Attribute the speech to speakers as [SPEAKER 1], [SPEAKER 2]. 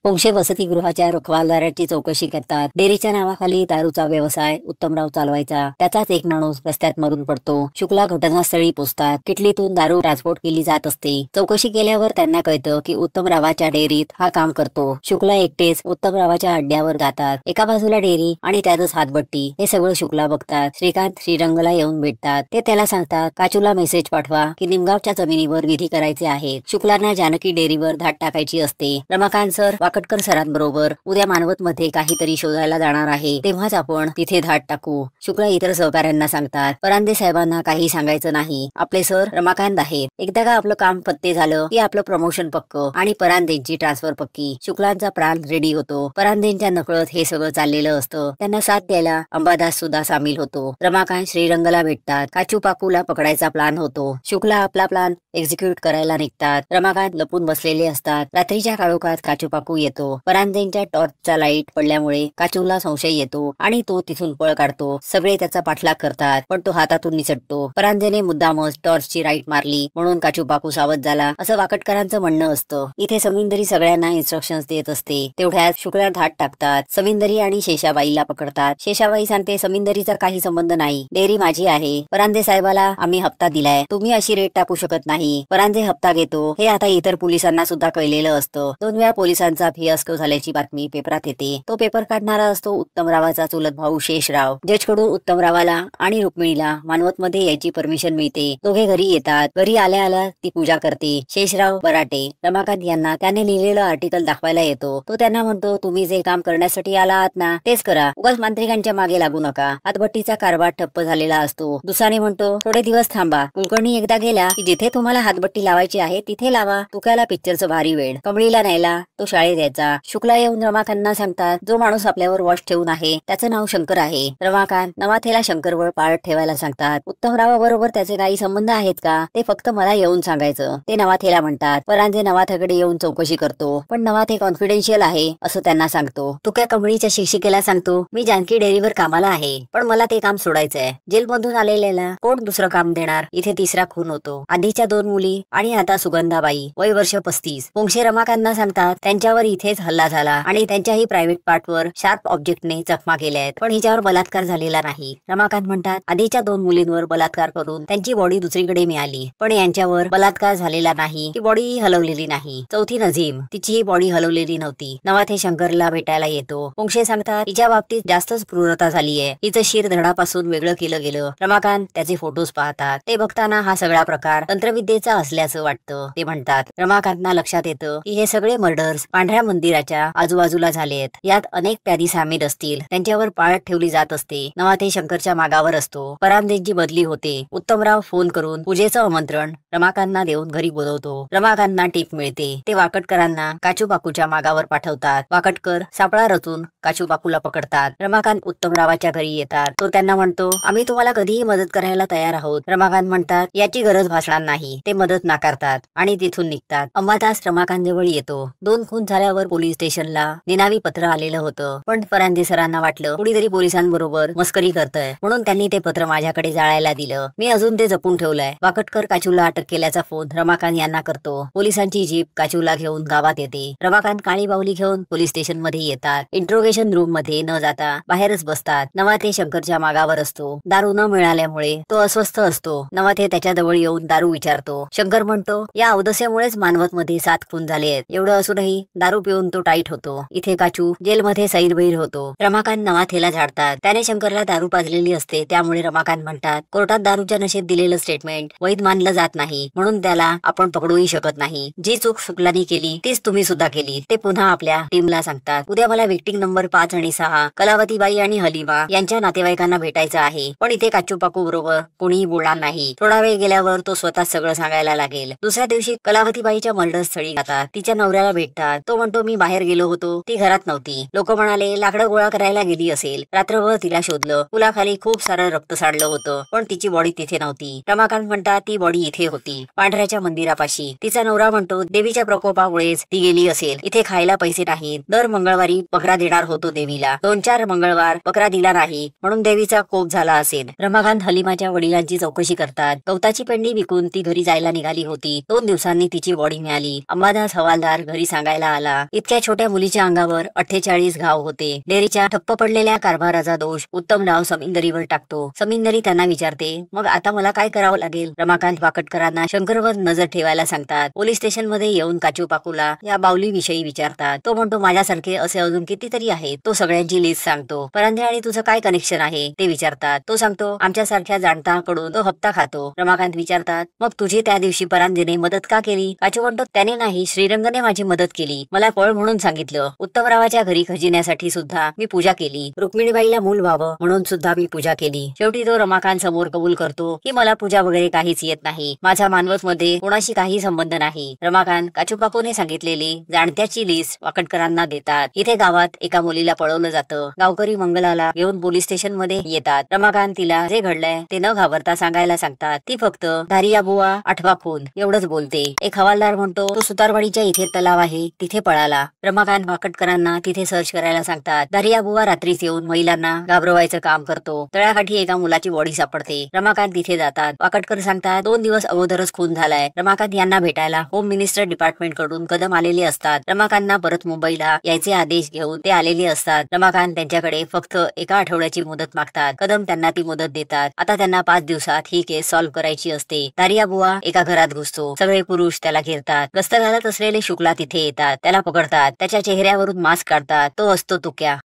[SPEAKER 1] पोंक्षे वसतिगृहाच्या रखवालदाराची चौकशी करतात। डेअरीच्या नावाखाली दारूचा व्यवसाय उत्तमराव चालवायचा, त्याचाच एक माणूस रस्त्यात मरून पडतो। शुक्ला घटनास्थळी पोहोचतात। किटलीतून दारू ट्रान्सपोर्ट केली जात असते। चौकशी केल्यावर त्यांना कळतं की उत्तमरावाच्या डेअरीत हा काम करतो। शुक्ला एकटेच उत्तमरावाच्या अड्ड्यावर जातात। एका बाजूला डेअरी आणि त्यातच हातभट्टी। हे सगळं शुक्ला बघतात। श्रीकांत श्रीरंगला येऊन भेटतात। ते त्याला सांगतात काचूला मेसेज पाठवा की निमगावच्या जमिनीवर विधी करायचे आहेत। शुक्लांना जानकी डेअरीवर धाड टाकायची असते। रमाकांत सर वाकडकर सरांबरोबर उद्या मानवत मध्ये काहीतरी शोधायला जाणार आहे, तेव्हाच आपण तिथे धाड टाकू। शुक्ला इतर सहकाऱ्यांना सांगतात परांदे साहेबांना काही सांगायचं नाही। आपले सर रमाकांत आहेत। एकदा का आपलं काम पत्ते झालं की आपलं प्रमोशन पक्क आणि परांदेंची ट्रान्सफर पक्की। शुक्लांचा प्राण रेडी होतो। परांदेंच्या नकळत हे सगळं चाललेलं असतं। त्यांना साथ द्यायला अंबादास सुद्धा सामील होतो। रमाकांत श्रीरंगला भेटतात। काचू पाकूला पकडायचा प्लान होतो। शुक्ला आपला प्लान एक्झिक्यूट करायला निघतात। रमाकांत लपून बसलेले असतात। रात्रीच्या काळोखात काचू पाकू येतो। परांदेंच्या टॉर्चचा लाईट पडल्यामुळे काचूला संशय येतो आणि तो तिथून पळ काढतो। सगळे त्याचा पाठलाग करतात पण तो हातातून निसटतो। परांदेने मुद्दामच टॉर्चची लाईट मारली म्हणून काचू पाकू सावध झाला असं वाकडकरांचं म्हणणं असतं। इथे समिंदरी सगळ्यांना इन्स्ट्रक्शन्स देत असते। तेवढ्यात शुक्ला धाड टाकतात। समिंदरी आणि शेषाबाईला पकडतात। शेषाबाई सांगते समिंदरीचा काही संबंध नाही, डेअरी माझी आहे। परांदे साहेबाला आम्ही हप्ता दिलाय, तुम्ही अशी रेट टाकू शकत नाही। परांदे हप्ता घेतो हे आता इतर पोलिसांना सुद्धा कळलेलं असतं। 2 वेळा पोलिसांचा फियास्को झाल्याची बातमी पेपरात येते। तो पेपर काढणारा असतो उत्तमरावाचा चुलत भाऊ शेषराव। जजकडून उत्तमरावाला आणि रुक्मिणीला मानवत मध्ये यायची परमिशन मिळते। दोघे घरी येतात। घरी आल्या आल्या ती पूजा करते। शेषराव बराटे रमाकांत यांना त्याने लिहिलेलं आर्टिकल दाखवायला येतो। तो त्यांना म्हणतो तुम्ही जे काम करण्यासाठी आला आहात ना तेच करा, उगाच मांत्रिकांच्या मागे लागू नका। हातभट्टीचा कारभार ठप्प झालेला असतो। दुसाने म्हणतो थोडे दिवस थांबा, कुलकर्णी एकदा गेला की जिथे तुम्हाला हातभट्टी लावायची आहे तिथे लावा। तुकायला पिक्चरचं भारी वेळ। कमळीला न्यायला तो शाळेत यायचा। शुक्ला येऊन रमाकांतना सांगतात जो माणूस आपल्यावर वॉच ठेवून आहे त्याचं नाव शंकर आहे। रमाकांत नवाथेला शंकरवर पाळत ठेवायला सांगतात। उत्तमरावाबरोबर त्याचे काही संबंध आहेत का ते फक्त मला येऊन सांगायचं, ते नवाथेला म्हणतात। परांदे नवाथेकडे येऊन चौकशी करतो पण नवाथे कॉन्फिडेन्शियल आहे असं त्यांना सांगतो। तुक्या कमळीच्या शिक्षिकेला सांगतो मी जानकी डेअरीवर कामाला आहे पण मला ते काम सोडायचंय। जेलमधून आलेल्याला कोण दुसरं काम देणार। इथे तिसरा खून होतो। आधीच्या 2 मुली आणि आता सुगंधाबाई, वय वर्ष 35। पोंक्षे रमाकांतना सांगतात त्यांच्यावर इथेच हल्ला झाला आणि त्यांच्याही प्रायव्हेट पार्टवर शार्प ऑब्जेक्टने जखमा केल्यात पण हिच्यावर बलात्कार झालेला नाही। रमाकांत म्हणतात आधीच्या 2 मुलींवर बलात्कार करून त्यांची बॉडी दुसरीकडे मिळाली पण यांच्यावर बलात्कार झालेला नाही, ती बॉडी हलवलेली नाही। चौथी नझीम, तिचीही बॉडी हलवलेली नव्हती। नवाथे शंकरला भेटायला येतो। पोंक्षे सांगतात हिच्या बाबतीत जास्तच क्रूरता झालीय, हिचं शिर धडापासून वेगळं केलं गेलं। रमाकांत त्याचे फोटोज पाहतात। ते बघताना हा सगळा प्रकार तंत्रविद्येचा असल्याचं वाटतं। ते म्हणतात रमाकांतना लक्षात येतं की हे सगळे मर्डर्स पांढऱ्या मंदिराच्या आजूबाजूला झालेत। यात अनेक प्यादी सामील असतील, त्यांच्यावर पाळत ठेवली जात असते। नवाथे शंकरच्या मागावर असतो। परांदेंची बदली होते। उत्तमराव फोन करून पूजेचं आमंत्रण रमाकांतना देऊन घरी बोलवतो। रमाकांतना टीप मिळते। ते वाकडकरांना काचू पाकूच्या मागावर पाठवतात। वाकडकर सापळा रचून काचू पाकूला पकडतात। रमाकांत उत्तमरावाच्या घरी येतात। तो त्यांना म्हणतो आम्ही तुम्हाला कधीही मदत करायला तयार आहोत। रमाकांत म्हणतात याची गरज भासणार नाही। ते मदत नाकारतात आणि तिथून निघतात। अंबादास रमाकांत जवळ येतो। 2 खून झाल्यावर पोलीस स्टेशनला निनावी पत्र आलेलं होतं पण परांदे सरांना वाटलं कुणीतरी पोलिसांबरोबर मस्करी करतय म्हणून त्यांनी ते पत्र माझ्याकडे जाळायला दिलं। मी अजून ते जपून ठेवलंय। वाकडकर काचूला अटक केल्याचा फोन रमाकांत यांना करतो। पोलिसांची जीप काचूला घेऊन गावात येते। रमाकांत काळी बाहुली घेऊन पोलीस स्टेशन मध्ये येतात। इंट्रोगेशन रूम मध्ये न जाता बाहेरच बसतात। नवाथे शंकरच्या मागावर असतो। दारू न मिळाल्यामुळे तो अस्वस्थ असतो। नवाथे त्याच्या जवळ येऊन दारू विचारतो। शंकर म्हणतो या अवदस्यामुळेच मानवत मध्ये 7 खून झाले आहेत। एवढं असूनही दारू पिऊन तो टाईट होतो। इथे काचू जेलमध्ये सैरभैर होतो। रमाकांत नवाथेला झाडतात। त्याने शंकरला दारू पाजलेली असते त्यामुळे रमाकांत म्हणतात कोर्टात दारूच्या नशेत दिलेलं स्टेटमेंट वैध मानलं जात नाही म्हणून त्याला आपण पकडूही शकत नाही। जी चूक शुक्लांनी केली तीच तुम्ही सुद्धा केली। ते पुन्हा आपल्या टीमला सांगतात उद्या मला विक्टिंग नंबर 5 आणि 6 कलावतीबाई आणि हलीमा यांच्या नातेवाईकांना भेटायचं आहे पण इथे काचू पाकू बरोबर कोणीही बोलणार नाही। थोडा वेळ गेल्यावर तो स्वतः सगळं सांगायला लागेल। दुसऱ्या दिवशी कलावतीबाईच्या मर्डर स्थळी जातात। तिच्या नवऱ्याला भेटतात। तो म्हणतो मी बाहेर गेलो होतो, ती घरात नव्हती। लोक म्हणाले लाकडं गोळा करायला गेली असेल। रात्रभर तिला शोधलं, पुलाखाली खूप सारं रक्त सांडलं होतं पण तिची बॉडी तिथे नव्हती। रमाकांत म्हणतात ती बॉडी इथे होती, पांढऱ्याच्या मंदिरापाशी। तिचा नवरा म्हणतो देवीच्या प्रकोपामुळेच ती गेली असेल, इथे खायला पैसे नाहीत। दर मंगळवारी बकरा देणार होतो देवीला, 2-4 मंगळवार बकरा दिला नाही म्हणून देवीचा कोप झाला असेल। रमाकांत हलीमाच्या वडिलांची चौकशी करतात। गवताची पेंडी विकून ती घरी जायला निघाली होती। 2 दिवसांनी तिची बॉडी मिळाली। अंबादास हवालदार घरी सांगायला आला होता. इतक्या छोट्या मुलीच्या अंगावर 48 घाव होते. डेअरीच्या ठप्प पडलेल्या कारभाराचा दोष उत्तमराव समिंदरीवर टाकतो. समिंदरी त्यांना विचारते, मग आता मला काय करावं लागेल? रमाकांत वाकडकरांना शंकरवर नजर ठेवायला सांगतात. पोलीस स्टेशन मध्ये येऊन काचू पाकूला या बावली विषयी विचारतात. तो म्हणतो, माझ्यासारखे असे अजून कितीतरी आहेत. तो सगळ्यांची लिस्ट सांगतो. परांधे आणि तुझं काय कनेक्शन आहे ते विचारतात. तो सांगतो, आमच्यासारख्या जाणताकडून तो हप्ता खातो. रमाकांत विचारतात, मग तुझी त्या दिवशी परांधेने मदत का केली? काचू म्हणतो, त्याने नाही, श्रीरंगने माझी मदत केली. मला पळ म्हणून सांगितलं. उत्तमरावाच्या घरी खजिन्यासाठी सुद्धा मी पूजा केली. रुक्मिणीबाईला मूल व्हावं म्हणून सुद्धा मी पूजा केली. शेवटी तो रमाकांत समोर कबूल करतो की मला पूजा वगैरे काहीच येत नाही. माझा मानवत मध्ये कोणाशी काही संबंध नाही. रमाकांत काचूपाकूने सांगितलेली जाणत्याची लिस्ट वाकडकरांना देतात. इथे गावात एका मुलीला पळवलं जातं. गावकरी मंगलाला घेऊन पोलीस स्टेशन मध्ये येतात. रमाकांत तिला जे घडलंय ते न घाबरता सांगायला सांगतात. ती फक्त धारिया बुवा 8वा खून एवढंच बोलते. एक हवालदार म्हणतो, तो सुतारवाडीच्या इथे तलाव आहे तिथे पळाला. रमाकांत वाकडकरांना तिथे सर्च करायला सांगतात. धारिया बुवा रात्रीच येऊन महिलांना घाबरवायचं काम करतो. तळ्याकाठी एका मुलाची बॉडी सापडते. रमाकांत तिथे जातात. वाकडकर सांगतात, 2 दिवस अगोदरच खून झालाय. रमाकांत यांना भेटायला होम मिनिस्टर डिपार्टमेंट कडून कदम आलेले असतात. रमाकांतना परत मुंबईला यायचे आदेश घेऊन ते आलेले असतात. रमाकांत त्यांच्याकडे फक्त एका आठवड्याची मुदत मागतात. कदम त्यांना ती मुदत देतात. आता त्यांना 5 दिवसात ही केस सॉल्व्ह करायची असते. धारिया बुवा एका घरात घुसतो. सगळे पुरुष त्याला घेरतात. गस्त घालत असलेले शुक्ला तिथे येतात. त्याला पकडतात. त्याच्या चेहऱ्यावरून मास्क काढतात. तो असतो तुक्या.